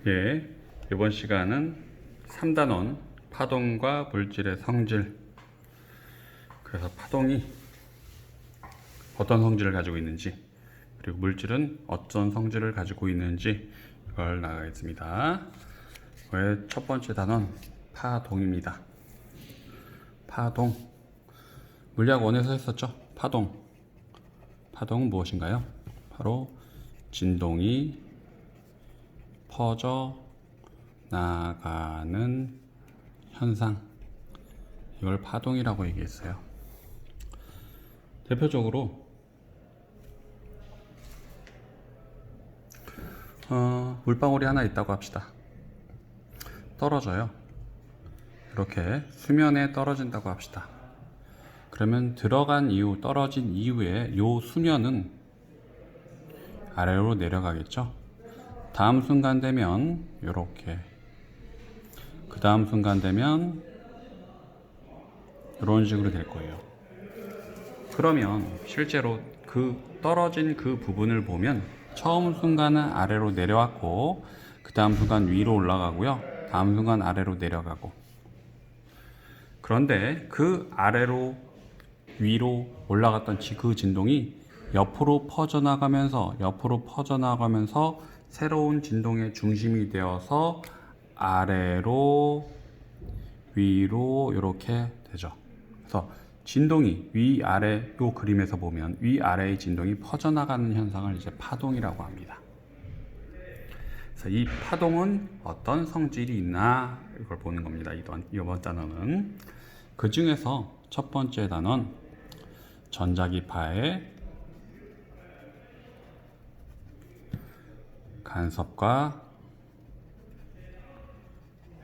예, 이번 시간은 3단원 파동과 물질의 성질, 그래서 파동이 어떤 성질을 가지고 있는지, 그리고 물질은 어떤 성질을 가지고 있는지 이걸 나가겠습니다. 첫 번째 단원 파동입니다. 파동, 물리학 원에서 했었죠. 파동은 무엇인가요? 바로 진동이 퍼져 나가는 현상, 이걸 파동이라고 얘기했어요. 대표적으로 물방울이 하나 있다고 합시다. 떨어져요. 이렇게 수면에 떨어진다고 합시다. 그러면 떨어진 이후에 요 수면은 아래로 내려가겠죠. 다음 순간 되면 이렇게, 그 다음 순간 되면 이런 식으로 될 거예요. 그러면 실제로 그 떨어진 그 부분을 보면 처음 순간은 아래로 내려왔고, 그 다음 순간 위로 올라가고요, 다음 순간 아래로 내려가고. 그런데 그 아래로 위로 올라갔던 그 진동이 옆으로 퍼져나가면서 새로운 진동의 중심이 되어서 아래로 위로 이렇게 되죠. 그래서 진동이 위아래, 요 그림에서 보면 위아래의 진동이 퍼져나가는 현상을 이제 파동이라고 합니다. 그래서 이 파동은 어떤 성질이 있나 이걸 보는 겁니다. 이번 단원은 그 중에서 첫 번째 단원 전자기파의 간섭과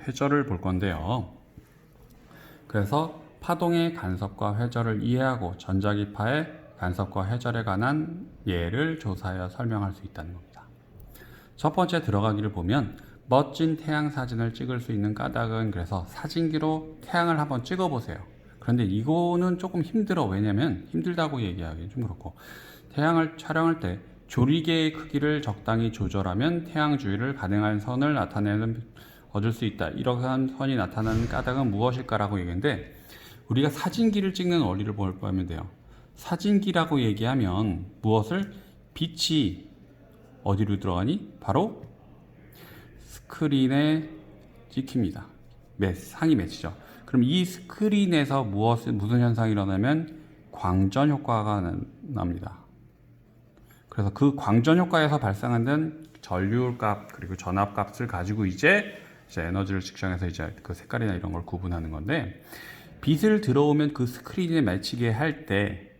회절을 볼 건데요. 그래서 파동의 간섭과 회절을 이해하고 전자기파의 간섭과 회절에 관한 예를 조사하여 설명할 수 있다는 겁니다. 첫 번째 들어가기를 보면 멋진 태양 사진을 찍을 수 있는 까닭은, 그래서 사진기로 태양을 한번 찍어 보세요. 그런데 이거는 조금 힘들어. 왜냐면 힘들다고 얘기하기 좀 그렇고, 태양을 촬영할 때 조리개의 크기를 적당히 조절하면 태양 주위를 가능한 선을 얻을 수 있다. 이러한 선이 나타나는 까닭은 무엇일까라고 얘기했는데, 우리가 사진기를 찍는 원리를 보면 돼요. 사진기라고 얘기하면 무엇을? 빛이 어디로 들어가니? 바로 스크린에 찍힙니다. 상이 맺히죠. 그럼 이 스크린에서 무슨 현상이 일어나면 광전 효과가 납니다. 그래서 그 광전 효과에서 발생하는 전류값 그리고 전압값을 가지고 이제 에너지를 측정해서 이제 그 색깔이나 이런 걸 구분하는 건데, 빛을 들어오면 그 스크린에 맺히게 할 때,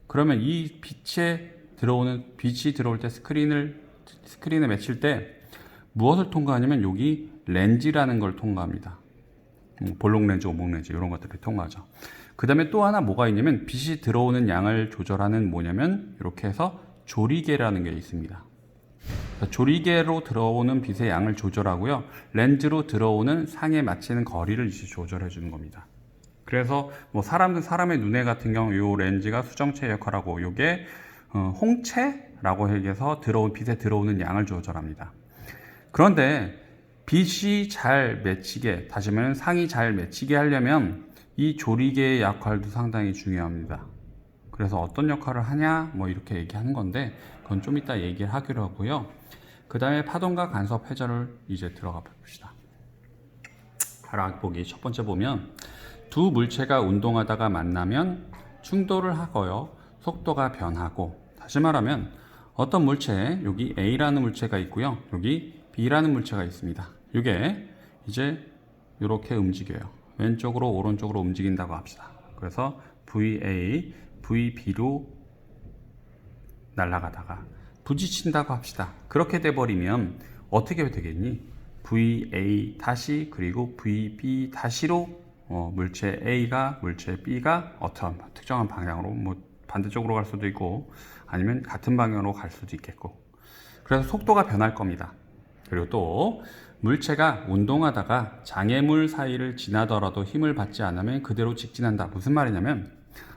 그러면 이 빛이 들어올 때 스크린에 맺힐 때 무엇을 통과하냐면 여기 렌즈라는 걸 통과합니다. 볼록 렌즈, 오목 렌즈 이런 것들을 통과하죠. 그 다음에 또 하나 뭐가 있냐면, 빛이 들어오는 양을 조절하는 뭐냐면 이렇게 해서 조리개라는 게 있습니다. 조리개로 들어오는 빛의 양을 조절하고요, 렌즈로 들어오는 상에 맞추는 거리를 이제 조절해 주는 겁니다. 그래서 사람의 눈에 같은 경우 이 렌즈가 수정체 역할하고, 요게 홍채라고 해서 빛에 들어오는 양을 조절합니다. 그런데 빛이 잘 맺히게, 다시 말하면 상이 잘 맺히게 하려면 이 조리개의 역할도 상당히 중요합니다. 그래서 어떤 역할을 하냐 이렇게 얘기하는 건데, 그건 좀 이따 얘기를 하기로 하고요. 그 다음에 파동과 간섭 회절을 이제 들어가 봅시다. 보기 첫 번째 보면, 두 물체가 운동하다가 만나면 충돌을 하고요, 속도가 변하고, 다시 말하면 어떤 물체, 여기 A라는 물체가 있고요, 여기 B라는 물체가 있습니다. 이게 이제 이렇게 움직여요. 왼쪽으로 오른쪽으로 움직인다고 합시다. 그래서 VA, VB로 날아가다가 부딪힌다고 합시다. 그렇게 돼버리면 어떻게 되겠니? VA 다시 그리고 VB 다시로 물체 A가 물체 B가 어떤 특정한 방향으로 반대쪽으로 갈 수도 있고, 아니면 같은 방향으로 갈 수도 있겠고, 그래서 속도가 변할 겁니다. 그리고 또 물체가 운동하다가 장애물 사이를 지나더라도 힘을 받지 않으면 그대로 직진한다. 무슨 말이냐면,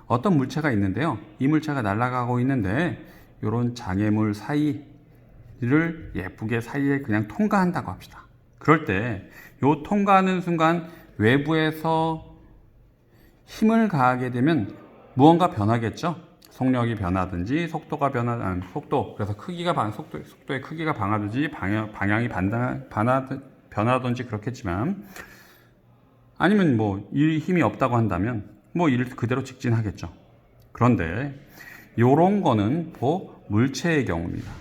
어떤 물체가 있는데요, 이 물체가 날아가고 있는데 이런 장애물 사이를 예쁘게 사이에 그냥 통과한다고 합시다. 그럴 때 요 통과하는 순간 외부에서 힘을 가하게 되면 무언가 변하겠죠. 속력이 변하든지 속도가 그래서 크기가 속도의 크기가 변하든지 방향이 변하든지 그렇겠지만, 아니면 뭐 이 힘이 없다고 한다면 뭐 이를 그대로 직진하겠죠. 그런데 요런 거는 물체의 경우입니다.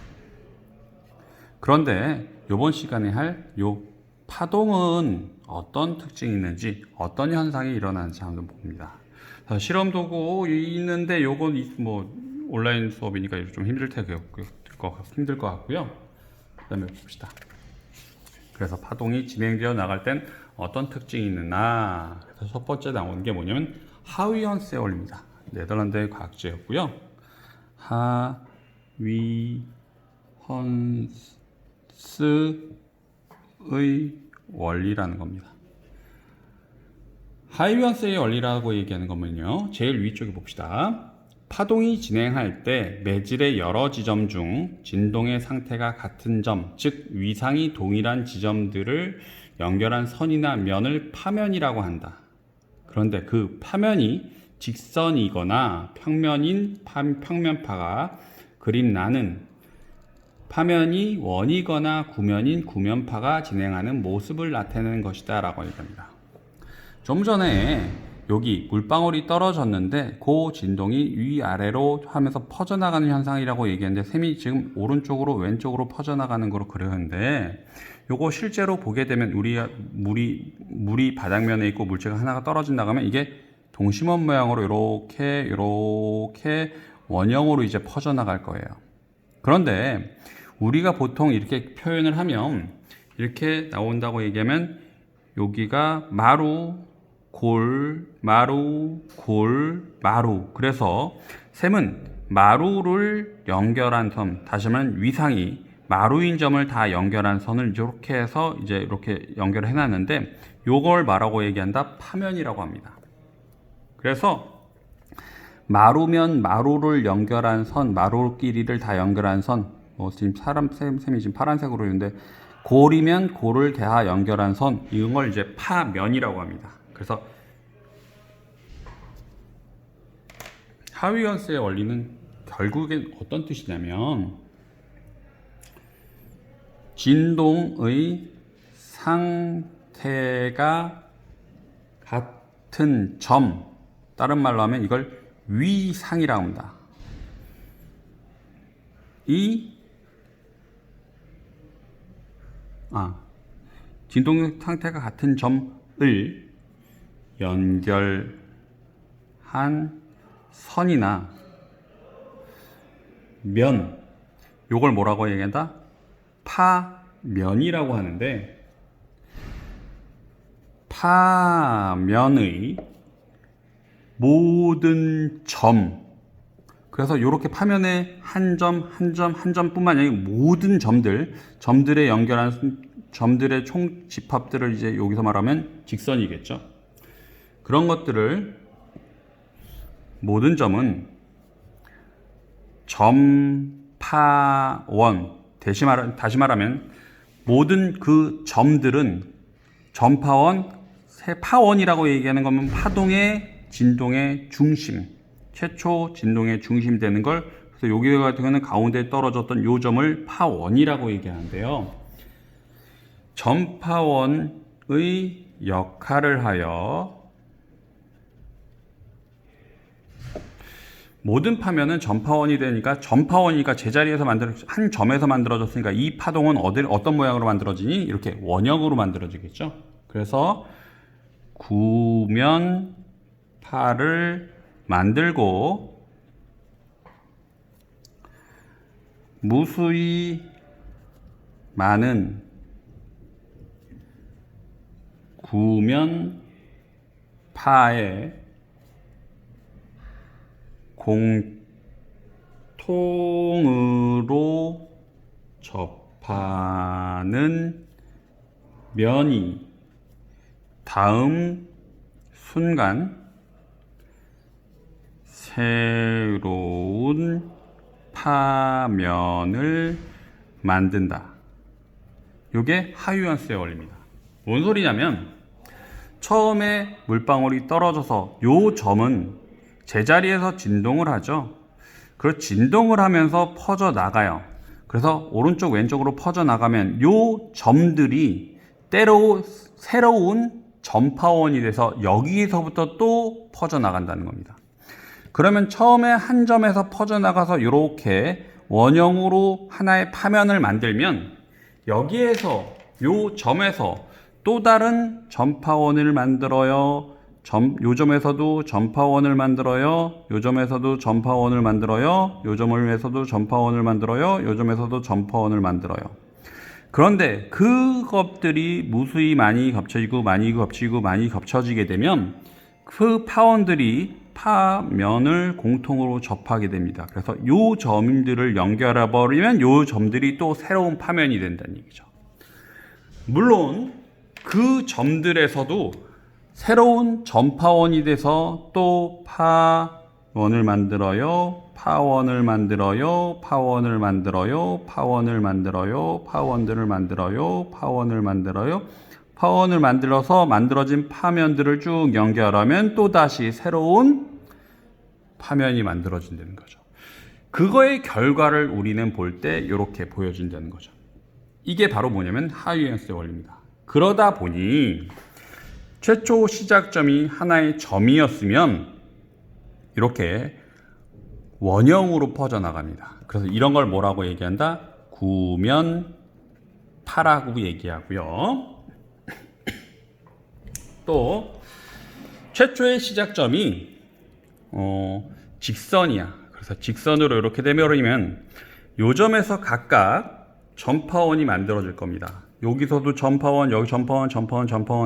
그런데 이번 시간에 할 요 파동은 어떤 특징이 있는지, 어떤 현상이 일어나는지 한번 봅니다. 실험 도구 있는데 요건 뭐 온라인 수업이니까 좀 힘들 것 같고요. 그다음에 봅시다. 그래서 파동이 진행되어 나갈 땐 어떤 특징이 있느냐. 그래서 첫 번째 나오는 게 뭐냐면 하위헌스의 원리입니다. 네덜란드의 과학자였고요. 하위헌스의 원리라는 겁니다. 하이비언스의 원리라고 얘기하는 거면요, 제일 위쪽에 봅시다. 파동이 진행할 때 매질의 여러 지점 중 진동의 상태가 같은 점, 즉 위상이 동일한 지점들을 연결한 선이나 면을 파면이라고 한다. 그런데 그 파면이 직선이거나 평면인 평면파가 그림 나는 파면이 원이거나 구면인 구면파가 진행하는 모습을 나타내는 것이다 라고 얘기합니다. 좀 전에 여기 물방울이 떨어졌는데 그 진동이 위아래로 하면서 퍼져나가는 현상이라고 얘기했는데, 셈이 지금 오른쪽으로 왼쪽으로 퍼져나가는 거로 그렸는데, 요거 실제로 보게 되면 물이 바닥면에 있고 물체가 하나가 떨어진다고 하면 이게 동심원 모양으로 이렇게 원형으로 이제 퍼져나갈 거예요. 그런데 우리가 보통 이렇게 표현을 하면 이렇게 나온다고 얘기하면 여기가 마루, 골, 마루, 골, 마루. 그래서 셈은 마루를 연결한 선, 다시 말하면 위상이 마루인 점을 다 연결한 선을 이렇게 해서 이제 이렇게 연결을 해놨는데, 요걸 뭐라고 얘기한다? 파면이라고 합니다. 그래서 마루면 마루를 연결한 선, 마루끼리를 다 연결한 선, 지금 셈이 지금 파란색으로 있는데, 골이면 골을 다 연결한 선, 이걸 이제 파면이라고 합니다. 그래서 하위헌스의 원리는 결국엔 어떤 뜻이냐면, 진동의 상태가 같은 점, 다른 말로 하면 이걸 위상이라고 합니다. 진동 상태가 같은 점을 연결한 선이나 면, 요걸 뭐라고 얘기한다? 파면이라고 하는데, 파면의 모든 점, 그래서 이렇게 파면의 한 점뿐만 아니라 모든 점들에 연결한 점들의 총 집합들을 이제 여기서 말하면 직선이겠죠. 그런 것들을, 모든 점은 점파원, 다시 말하면 모든 그 점들은 파원이라고 얘기하는 거면 파동의 진동의 중심, 최초 진동의 중심이 되는 걸, 그래서 여기 같은 경우는 가운데 떨어졌던 요 점을 파원이라고 얘기하는데요. 점파원의 역할을 하여 모든 파면은 점파원이 되니까, 점파원이니까 제자리에서 한 점에서 만들어졌으니까 이 파동은 어떤 모양으로 만들어지니? 이렇게 원형으로 만들어지겠죠. 그래서 구면파를 만들고 무수히 많은 구면파의 공통으로 접하는 면이 다음 순간 새로운 파면을 만든다. 이게 하유연스의 원리입니다. 뭔 소리냐면 처음에 물방울이 떨어져서 요 점은 제자리에서 진동을 하죠. 그 진동을 하면서 퍼져 나가요. 그래서 오른쪽 왼쪽으로 퍼져 나가면 요 점들이 때로 새로운 전파원이 돼서 여기에서부터 또 퍼져 나간다는 겁니다. 그러면 처음에 한 점에서 퍼져 나가서 이렇게 원형으로 하나의 파면을 만들면 여기에서 요 점에서 또 다른 전파원을 만들어요. 요 점에서도 전파원을 만들어요. 요 점에서도 전파원을 만들어요. 요 점에서도 전파원을 만들어요. 요 점에서도 전파원을 만들어요. 그런데 그것들이 무수히 많이 겹쳐지게 되면 그 파원들이 파면을 공통으로 접하게 됩니다. 그래서 요 점들을 연결해 버리면 요 점들이 또 새로운 파면이 된다는 얘기죠. 물론 그 점들에서도 새로운 전파원이 돼서 또 파원을 만들어요. 파원을 만들어요. 파원을 만들어요. 파원을 만들어요. 파원들을 만들어요. 파원을 만들어요. 파원을 만들어서 만들어진 파면들을 쭉 연결하면 또다시 새로운 파면이 만들어진다는 거죠. 그거의 결과를 우리는 볼 때 이렇게 보여진다는 거죠. 이게 바로 뭐냐면 하유연스의 원리입니다. 그러다 보니 최초 시작점이 하나의 점이었으면 이렇게 원형으로 퍼져나갑니다. 그래서 이런 걸 뭐라고 얘기한다? 구면파라고 얘기하고요. 또 최초의 시작점이 직선이야. 그래서 직선으로 이렇게 되면 요 점에서 각각 전파원이 만들어질 겁니다. 여기서도 전파원, 여기 전파원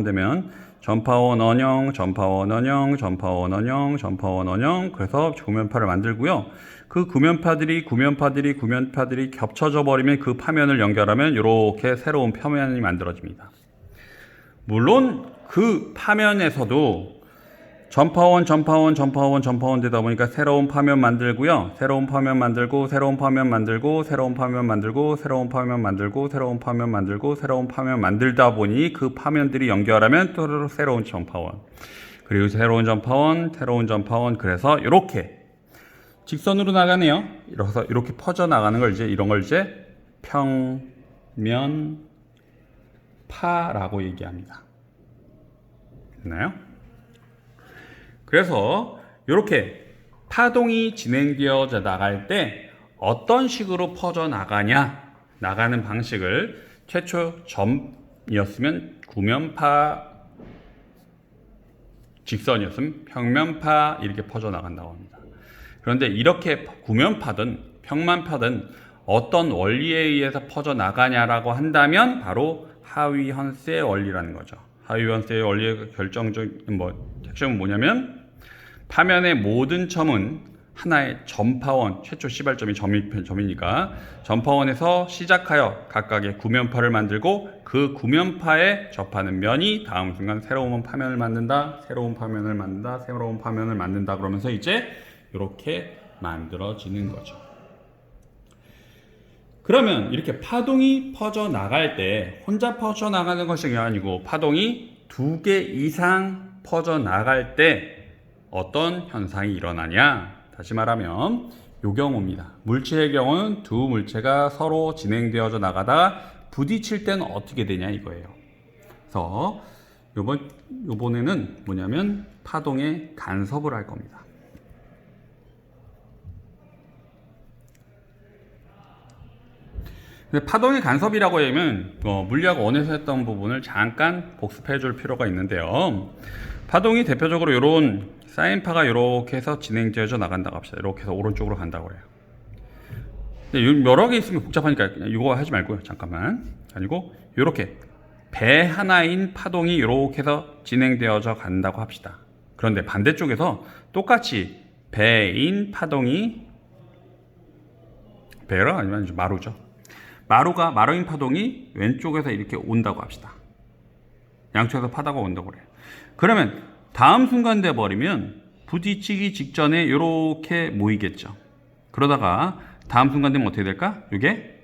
되면 전파원 원형, 전파원 원형, 전파원 원형, 전파원 원형. 그래서 구면파를 만들고요. 그 구면파들이 겹쳐져 버리면 그 파면을 연결하면 이렇게 새로운 파면이 만들어집니다. 물론 그 파면에서도 전파원 되다 보니까 새로운 파면 만들고요. 새로운 파면 만들고, 새로운 파면 만들고, 새로운 파면 만들고, 새로운 파면 만들고, 새로운 파면 만들고, 새로운 파면 만들다 보니 그 파면들이 연결하면 또 새로운 전파원. 그리고 새로운 전파원. 그래서 이렇게 직선으로 나가네요. 그래서 이렇게 퍼져 나가는 걸 이런 걸 평면파라고 얘기합니다. 됐나요? 그래서 이렇게 파동이 진행되어져 나갈 때 어떤 식으로 퍼져 나가는 방식을 최초 점이었으면 구면파, 직선이었으면 평면파 이렇게 퍼져 나간다고 합니다. 그런데 이렇게 구면파든 평면파든 어떤 원리에 의해서 퍼져 나가냐라고 한다면 바로 하위헌스의 원리라는 거죠. 하위헌스의 원리의 결정적인 핵심은 뭐냐면 파면의 모든 점은 하나의 전파원, 최초 시발점이 점이니까 전파원에서 시작하여 각각의 구면파를 만들고 그 구면파에 접하는 면이 다음 순간 새로운 파면을 만든다, 새로운 파면을 만든다 그러면서 이제 이렇게 만들어지는 거죠. 그러면 이렇게 파동이 퍼져 나갈 때 혼자 퍼져 나가는 것이 아니고 파동이 2개 이상 퍼져 나갈 때 어떤 현상이 일어나냐? 다시 말하면 이 경우입니다. 물체의 경우는 두 물체가 서로 진행되어져 나가다가 부딪힐 때는 어떻게 되냐 이거예요. 그래서 요번에는 뭐냐면 파동의 간섭을 할 겁니다. 근데 파동의 간섭이라고 하면 물리학 1에서 했던 부분을 잠깐 복습해 줄 필요가 있는데요. 파동이 대표적으로 이런 사인파가 이렇게 해서 진행되어져 나간다고 합시다. 이렇게 해서 오른쪽으로 간다고 해요. 근데 여러 개 있으면 복잡하니까 이거 하지 말고요. 잠깐만. 아니고 이렇게 배 하나인 파동이 이렇게 해서 진행되어져 간다고 합시다. 그런데 반대쪽에서 똑같이 배인 파동이 배라 아니면 마루죠. 마루인 파동이 왼쪽에서 이렇게 온다고 합시다. 양쪽에서 파다가 온다고 그래요. 그러면 다음 순간 돼 버리면 부딪히기 직전에 이렇게 모이겠죠. 그러다가 다음 순간 되면 어떻게 될까? 이게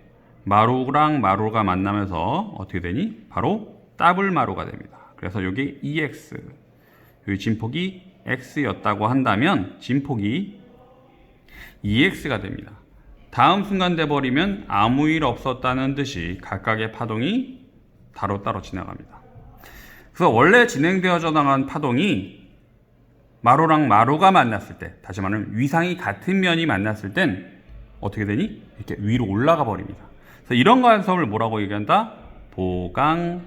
마루랑 마루가 만나면서 어떻게 되니? 바로 더블 마루가 됩니다. 그래서 여기 EX, 여기 진폭이 X였다고 한다면 진폭이 EX가 됩니다. 다음 순간 돼버리면 아무 일 없었다는 듯이 각각의 파동이 따로따로 지나갑니다. 그래서 원래 진행되어져 나간 파동이 마루랑 마루가 만났을 때, 다시 말하면 위상이 같은 면이 만났을 땐 어떻게 되니? 이렇게 위로 올라가 버립니다. 그래서 이런 간섭을 뭐라고 얘기한다? 보강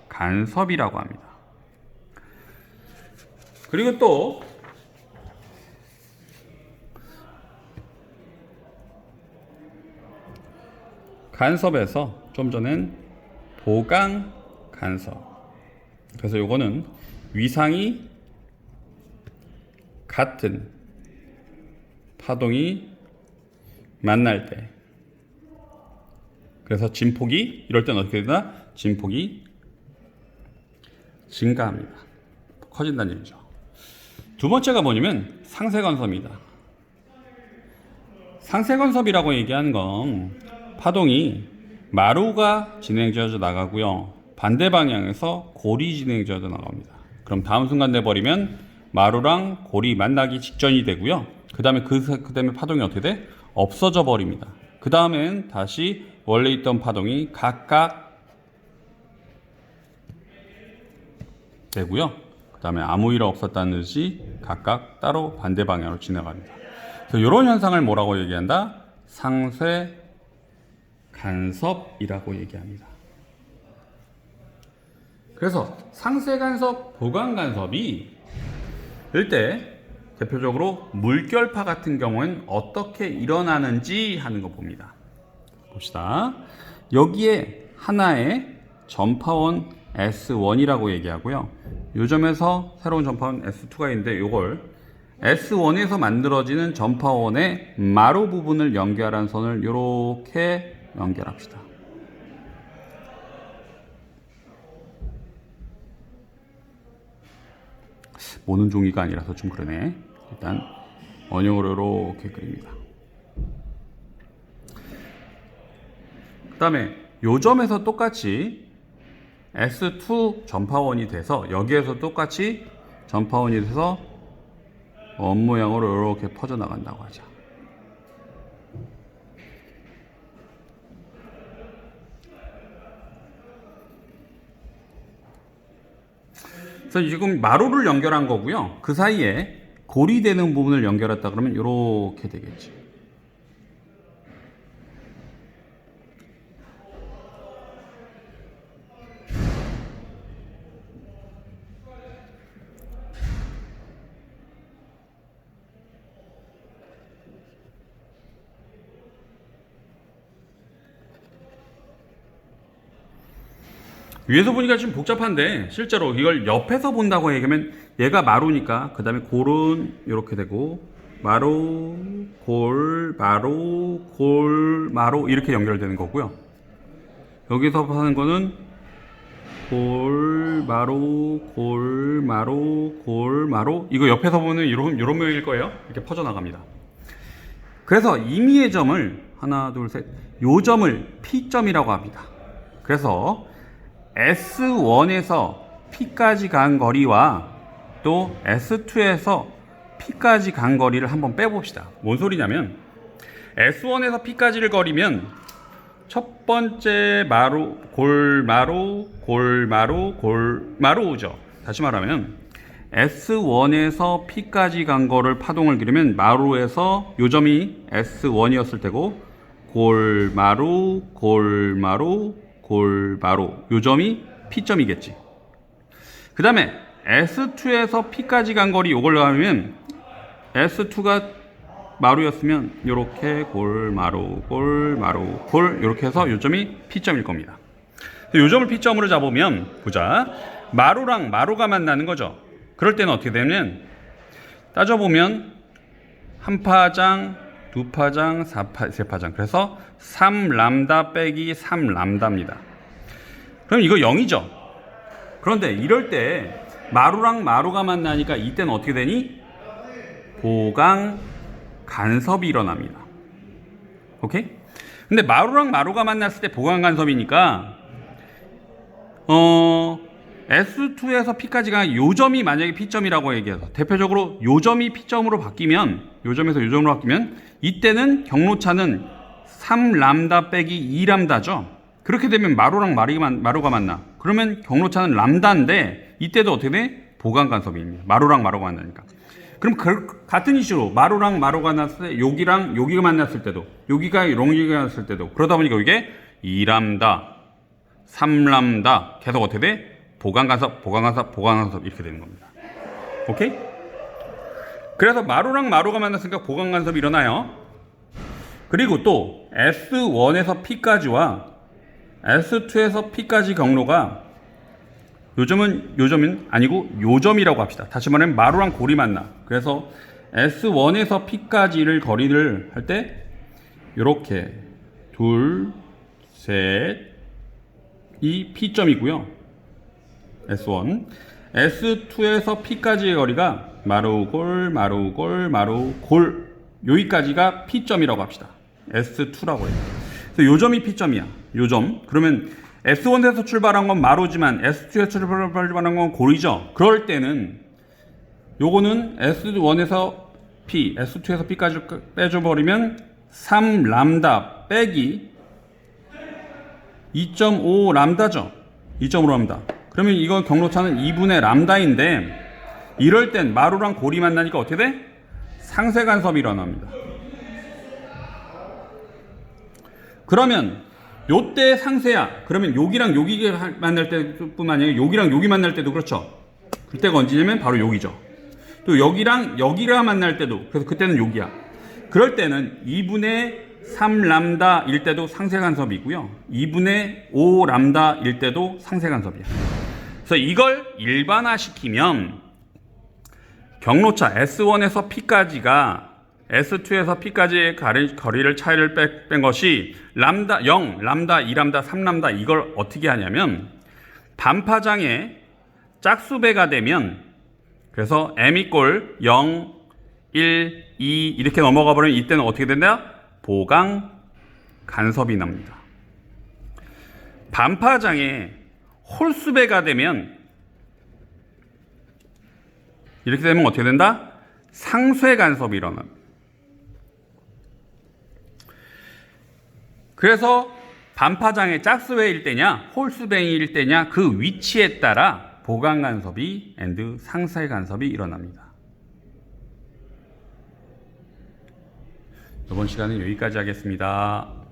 간섭이라고 합니다. 그리고 또 간섭에서 좀 전엔 보강 간섭. 그래서 요거는 위상이 같은 파동이 만날 때, 그래서 진폭이 이럴 때는 어떻게 되나? 진폭이 증가합니다. 커진다는 얘기죠. 두 번째가 뭐냐면 상쇄간섭입니다. 상쇄간섭이라고 얘기하는 건 파동이 마루가 진행되어져 나가고요, 반대 방향에서 골이 진행되어져 나갑니다. 그럼 다음 순간 돼버리면 마루랑 골이 만나기 직전이 되고요, 그 다음에 파동이 어떻게 돼? 없어져 버립니다. 그 다음엔 다시 원래 있던 파동이 각각 되고요, 그 다음에 아무 일 없었다는 듯이 각각 따로 반대 방향으로 지나갑니다. 그래서 이런 현상을 뭐라고 얘기한다? 상쇄 간섭이라고 얘기합니다. 그래서 상쇄 간섭, 보강 간섭이 일 때 대표적으로 물결파 같은 경우는 어떻게 일어나는지 하는 거 봅니다. 봅시다. 여기에 하나의 전파원 S1이라고 얘기하고요, 이 점에서 새로운 전파원 S2가 있는데 이걸 S1에서 만들어지는 전파원의 마루 부분을 연결한 선을 이렇게 연결합시다. 모는 종이가 아니라서 좀 그러네. 일단 원형으로 이렇게 그립니다. 그 다음에 요 점에서 똑같이 S2 전파원이 돼서 여기에서 똑같이 전파원이 돼서 원 모양으로 이렇게 퍼져나간다고 하죠. 그래서 지금 마루를 연결한 거고요, 그 사이에 골이 되는 부분을 연결했다 그러면 이렇게 되겠지. 위에서 보니까 좀 복잡한데 실제로 이걸 옆에서 본다고 얘기하면 얘가 마루니까 그 다음에 골은 이렇게 되고 마루, 골, 마루, 골, 마루 이렇게 연결되는 거고요, 여기서 하는 거는 골, 마루, 골, 마루, 골, 마루, 이거 옆에서 보는 이런 모양일 거예요. 이렇게 퍼져나갑니다. 그래서 임의의 점을 하나, 둘, 셋, 요 점을 P점이라고 합니다. 그래서 S1에서 P까지 간 거리와 또 S2에서 P까지 간 거리를 한번 빼봅시다. 뭔 소리냐면 S1에서 P까지를 거리면 첫 번째 마루, 골마루, 골마루, 골마루죠. 다시 말하면 S1에서 P까지 간 거를 파동을 기르면 마루에서 요 점이 S1이었을 테고 골마루, 골마루, 골마루 요 점이 P점이겠지. 그 다음에 S2에서 P까지 간 거리 요걸 가면 S2가 마루였으면 요렇게 골마루, 골마루, 골 요렇게 해서 요 점이 P점일 겁니다. 요 점을 P점으로 잡으면 보자. 마루랑 마루가 만나는 거죠. 그럴 때는 어떻게 되냐면 따져보면 한 파장, 두 파장, 세 파장. 그래서 3람다 빼기 3람다입니다. 그럼 이거 0이죠. 그런데 이럴 때 마루랑 마루가 만나니까 이때는 어떻게 되니? 보강 간섭이 일어납니다. 오케이? 근데 마루랑 마루가 만났을 때 보강 간섭이니까 S2에서 P까지가 요점이 만약에 P점이라고 얘기해서 대표적으로 요점이 P점으로 바뀌면 요점에서 요점으로 바뀌면 이때는 경로차는 3람다 빼기 2람다죠. 그렇게 되면 마루랑 마루가 만나. 그러면 경로차는 람다인데 이때도 어떻게 돼? 보강 간섭입니다. 마루랑 마루가 만나니까. 그럼 같은 이슈로 마루랑 마루가 만났을 때 여기랑 여기가 만났을 때도 여기가 여기가 만났을 때도 그러다 보니까 이게 2람다 3람다 계속 어떻게 돼? 보강 간섭, 보강 간섭, 보강 간섭 이렇게 되는 겁니다. 오케이? 그래서 마루랑 마루가 만났으니까 보강 간섭이 일어나요. 그리고 또 S1에서 P까지와 S2에서 P까지 경로가 요점은 아니고 요점이라고 합시다. 다시 말하면 마루랑 골이 만나. 그래서 S1에서 P까지를 거리를 할 때 이렇게 둘, 셋, 이 P점이고요. S1. S2에서 P까지의 거리가 마루골, 마루골, 마루골 여기까지가 P점이라고 합시다. S2라고 해요. 그래서 요점이 P점이야. 요점. 그러면 S1에서 출발한 건 마루지만 S2에서 출발한 건 골이죠. 그럴 때는 요거는 S1에서 P, S2에서 P까지 빼줘버리면 3람다 빼기 2.5 람다죠. 2.5 람다. 그러면 이건 경로차는 2분의 람다인데 이럴 땐 마루랑 골이 만나니까 어떻게 돼? 상쇄 간섭이 일어납니다. 그러면 요때 상쇄야. 그러면 여기랑 여기가 만날 때뿐만 아니라 여기랑 여기 만날 때도 그렇죠. 그때가 언제냐면 바로 여기죠. 또 여기랑 여기가 만날 때도 그래서 그때는 여기야. 그럴 때는 2분의 3람다일 때도 상쇄 간섭이고요. 2분의 5람다일 때도 상쇄 간섭이야. 그래서 이걸 일반화시키면 경로차 S1에서 P까지가 S2에서 P까지의 거리를 차이를 뺀 것이 람다 0, 람다 2람다 3람다 이걸 어떻게 하냐면 반파장의 짝수배가 되면 그래서 m 이꼴 0, 1, 2 이렇게 넘어가 버리면 이때는 어떻게 된다? 보강 간섭이 납니다. 반파장의 홀수배가 되면 이렇게 되면 어떻게 된다? 상쇄 간섭이 일어납니다. 그래서 반파장의 짝수배일 때냐 홀수배일 때냐 그 위치에 따라 보강 간섭이 and 상쇄 간섭이 일어납니다. 이번 시간은 여기까지 하겠습니다.